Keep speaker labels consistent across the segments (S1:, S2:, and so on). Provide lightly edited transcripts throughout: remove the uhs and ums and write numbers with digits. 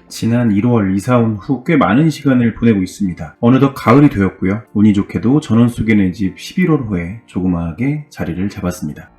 S1: 지난 1월 이사 온 후 꽤 많은 시간을 보내고 있습니다. 어느덧 가을이 되었고요. 운이 좋게도 전원 속에 내 집 11월호에 조그마하게 자리를 잡았습니다.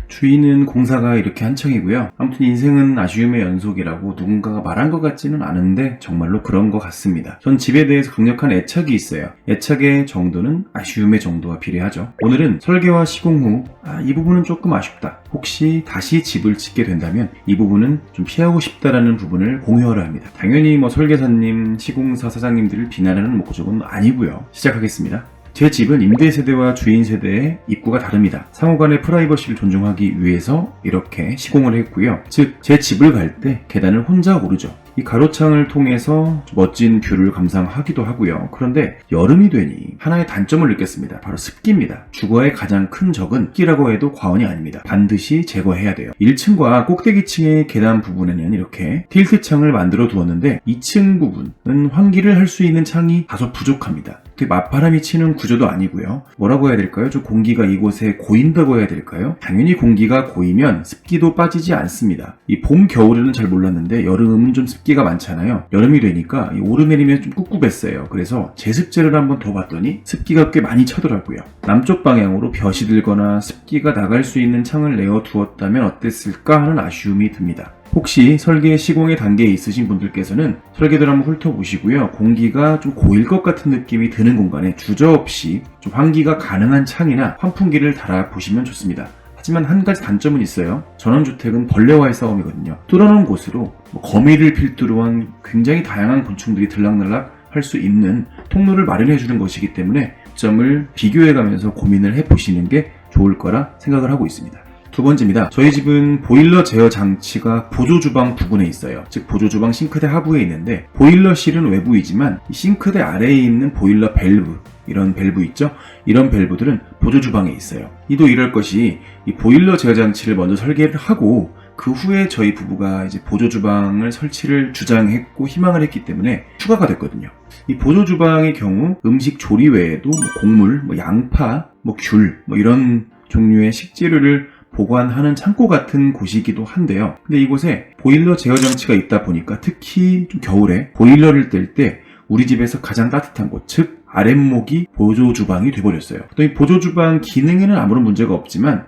S1: 주인은 공사가 이렇게 한창이고요. 아무튼 인생은 아쉬움의 연속이라고 누군가가 말한 것 같지는 않은데 정말로 그런 것 같습니다. 전 집에 대해서 강력한 애착이 있어요. 애착의 정도는 아쉬움의 정도와 비례하죠. 오늘은 설계와 시공 후 이 부분은 조금 아쉽다. 혹시 다시 집을 짓게 된다면 이 부분은 좀 피하고 싶다라는 부분을 공유하려 합니다. 당연히 설계사님, 시공사 사장님들을 비난하는 목적은 아니고요. 시작하겠습니다. 제 집은 임대 세대와 주인 세대의 입구가 다릅니다. 상호간의 프라이버시를 존중하기 위해서 이렇게 시공을 했고요. 즉, 제 집을 갈 때 계단을 혼자 오르죠. 이 가로창을 통해서 멋진 뷰를 감상하기도 하고요. 그런데 여름이 되니 하나의 단점을 느꼈습니다. 바로 습기입니다. 주거의 가장 큰 적은 습기라고 해도 과언이 아닙니다. 반드시 제거해야 돼요. 1층과 꼭대기층의 계단 부분에는 이렇게 틸트 창을 만들어 두었는데 2층 부분은 환기를 할 수 있는 창이 다소 부족합니다. 맞바람이 치는 구조도 아니고요. 뭐라고 해야 될까요? 좀 공기가 이곳에 고인다고 해야 될까요? 당연히 공기가 고이면 습기도 빠지지 않습니다. 이 봄, 겨울에는 잘 몰랐는데 여름은 좀 습기가 많잖아요. 여름이 되니까 이 오르내리면 좀 꿉꿉했어요. 그래서 제습제를 한번 더 봤더니 습기가 꽤 많이 차더라고요. 남쪽 방향으로 볕이 들거나 습기가 나갈 수 있는 창을 내어 두었다면 어땠을까 하는 아쉬움이 듭니다. 혹시 설계 시공의 단계에 있으신 분들께서는 설계도를 한번 훑어보시고요. 공기가 좀 고일 것 같은 느낌이 드는 공간에 주저없이 좀 환기가 가능한 창이나 환풍기를 달아보시면 좋습니다. 하지만 한 가지 단점은 있어요. 전원주택은 벌레와의 싸움이거든요. 뚫어놓은 곳으로 거미를 필두로 한 굉장히 다양한 곤충들이 들락날락 할 수 있는 통로를 마련해주는 것이기 때문에 점을 비교해가면서 고민을 해보시는 게 좋을 거라 생각을 하고 있습니다. 두 번째입니다. 저희 집은 보일러 제어 장치가 보조주방 부근에 있어요. 즉 보조주방 싱크대 하부에 있는데 보일러실은 외부이지만 싱크대 아래에 있는 보일러 밸브, 이런 밸브 있죠? 이런 밸브들은 보조주방에 있어요. 이도 이럴 것이 이 보일러 제어 장치를 먼저 설계를 하고 그 후에 저희 부부가 이제 보조주방을 설치를 주장했고 희망을 했기 때문에 추가가 됐거든요. 이 보조주방의 경우 음식 조리 외에도 곡물, 양파, 귤 이런 종류의 식재료를 보관하는 창고 같은 곳이기도 한데요. 근데 이곳에 보일러 제어 장치가 있다 보니까 특히 좀 겨울에 보일러를 뗄 때 우리 집에서 가장 따뜻한 곳, 즉 아랫목이 보조주방이 돼버렸어요. 또 이 보조주방 기능에는 아무런 문제가 없지만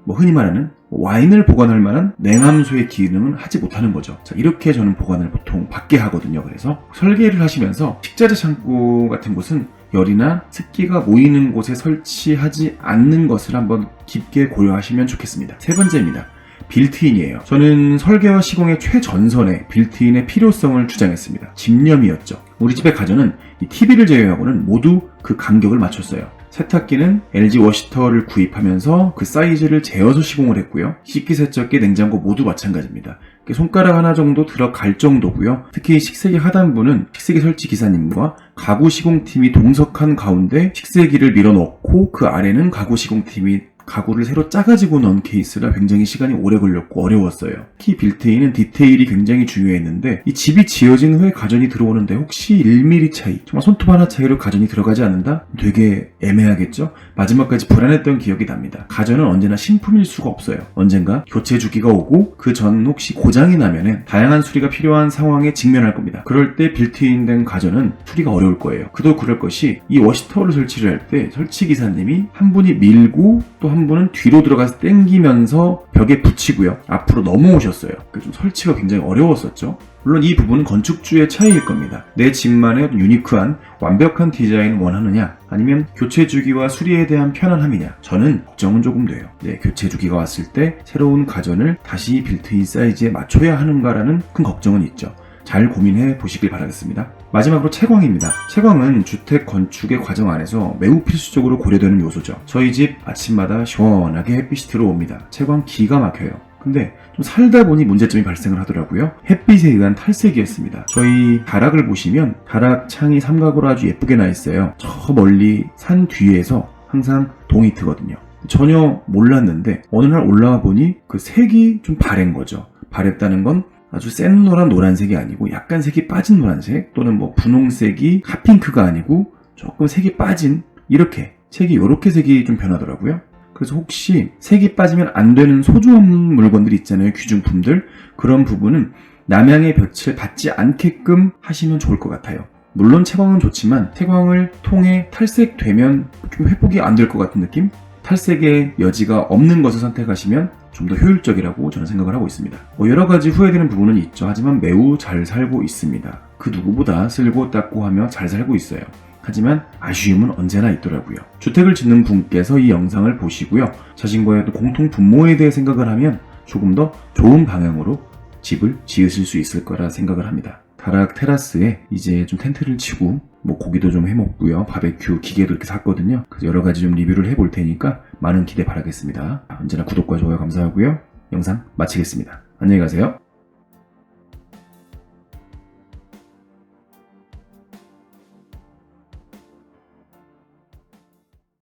S1: 흔히 말하는 와인을 보관할 만한 냉암소의 기능은 하지 못하는 거죠. 자, 이렇게 저는 보관을 보통 밖에 하거든요. 그래서 설계를 하시면서 식자재 창고 같은 곳은 열이나 습기가 모이는 곳에 설치하지 않는 것을 한번 깊게 고려하시면 좋겠습니다. 세 번째입니다. 빌트인이에요. 저는 설계와 시공의 최전선에 빌트인의 필요성을 주장했습니다. 집념이었죠. 우리 집의 가전은 이 TV를 제외하고는 모두 그 간격을 맞췄어요. 세탁기는 LG 워시터를 구입하면서 그 사이즈를 재어서 시공을 했고요. 식기세척기, 냉장고 모두 마찬가지입니다. 손가락 하나 정도 들어갈 정도고요. 특히 식세기 하단부는 식세기 설치 기사님과 가구 시공팀이 동석한 가운데 식세기를 밀어넣고 그 아래는 가구 시공팀이 가구를 새로 짜가지고 넣은 케이스라 굉장히 시간이 오래 걸렸고 어려웠어요. 특히 빌트인은 디테일이 굉장히 중요했는데 이 집이 지어진 후에 가전이 들어오는데 혹시 1mm 차이, 정말 손톱 하나 차이로 가전이 들어가지 않는다? 되게 애매하겠죠? 마지막까지 불안했던 기억이 납니다. 가전은 언제나 신품일 수가 없어요. 언젠가 교체 주기가 오고 그 전 혹시 고장이 나면은 다양한 수리가 필요한 상황에 직면할 겁니다. 그럴 때 빌트인된 가전은 수리가 어려울 거예요. 그도 그럴 것이 이 워시터를 설치를 할 때 설치 기사님이 한 분이 밀고 또 한 분은 뒤로 들어가서 당기면서 벽에 붙이고요. 앞으로 넘어오셨어요. 좀 설치가 굉장히 어려웠었죠. 물론 이 부분은 건축주의 차이일 겁니다. 내 집만의 유니크한 완벽한 디자인을 원하느냐 아니면 교체 주기와 수리에 대한 편안함이냐 저는 걱정은 조금 돼요. 교체 주기가 왔을 때 새로운 가전을 다시 빌트인 사이즈에 맞춰야 하는가라는 큰 걱정은 있죠. 잘 고민해 보시길 바라겠습니다. 마지막으로 채광입니다. 채광은 주택 건축의 과정 안에서 매우 필수적으로 고려되는 요소죠. 저희 집 아침마다 시원하게 햇빛이 들어옵니다. 채광 기가 막혀요. 근데 좀 살다 보니 문제점이 발생을 하더라고요. 햇빛에 의한 탈색이었습니다. 저희 다락을 보시면 다락 창이 삼각으로 아주 예쁘게 나 있어요. 저 멀리 산 뒤에서 항상 동이 트거든요. 전혀 몰랐는데 어느 날 올라와 보니 그 색이 좀 바랜 거죠. 바랬다는 건 아주 센 노란 노란색이 아니고 약간 색이 빠진 노란색 또는 분홍색이 핫핑크가 아니고 조금 색이 빠진 이렇게 색이 좀 변하더라고요. 그래서 혹시 색이 빠지면 안 되는 소중한 물건들 있잖아요. 귀중품들. 그런 부분은 남양의 볕을 받지 않게끔 하시면 좋을 것 같아요. 물론 채광은 좋지만 채광을 통해 탈색되면 좀 회복이 안 될 것 같은 느낌? 탈색의 여지가 없는 것을 선택하시면 좀 더 효율적이라고 저는 생각을 하고 있습니다. 여러 가지 후회되는 부분은 있죠. 하지만 매우 잘 살고 있습니다. 그 누구보다 쓸고 닦고 하며 잘 살고 있어요. 하지만 아쉬움은 언제나 있더라고요. 주택을 짓는 분께서 이 영상을 보시고요. 자신과의 또 공통 분모에 대해 생각을 하면 조금 더 좋은 방향으로 집을 지으실 수 있을 거라 생각을 합니다. 다락 테라스에 이제 좀 텐트를 치고 뭐 고기도 좀 해먹고요. 바베큐 기계도 이렇게 샀거든요. 그래서 여러 가지 좀 리뷰를 해볼 테니까 많은 기대 바라겠습니다. 언제나 구독과 좋아요 감사하고요. 영상 마치겠습니다. 안녕히 가세요.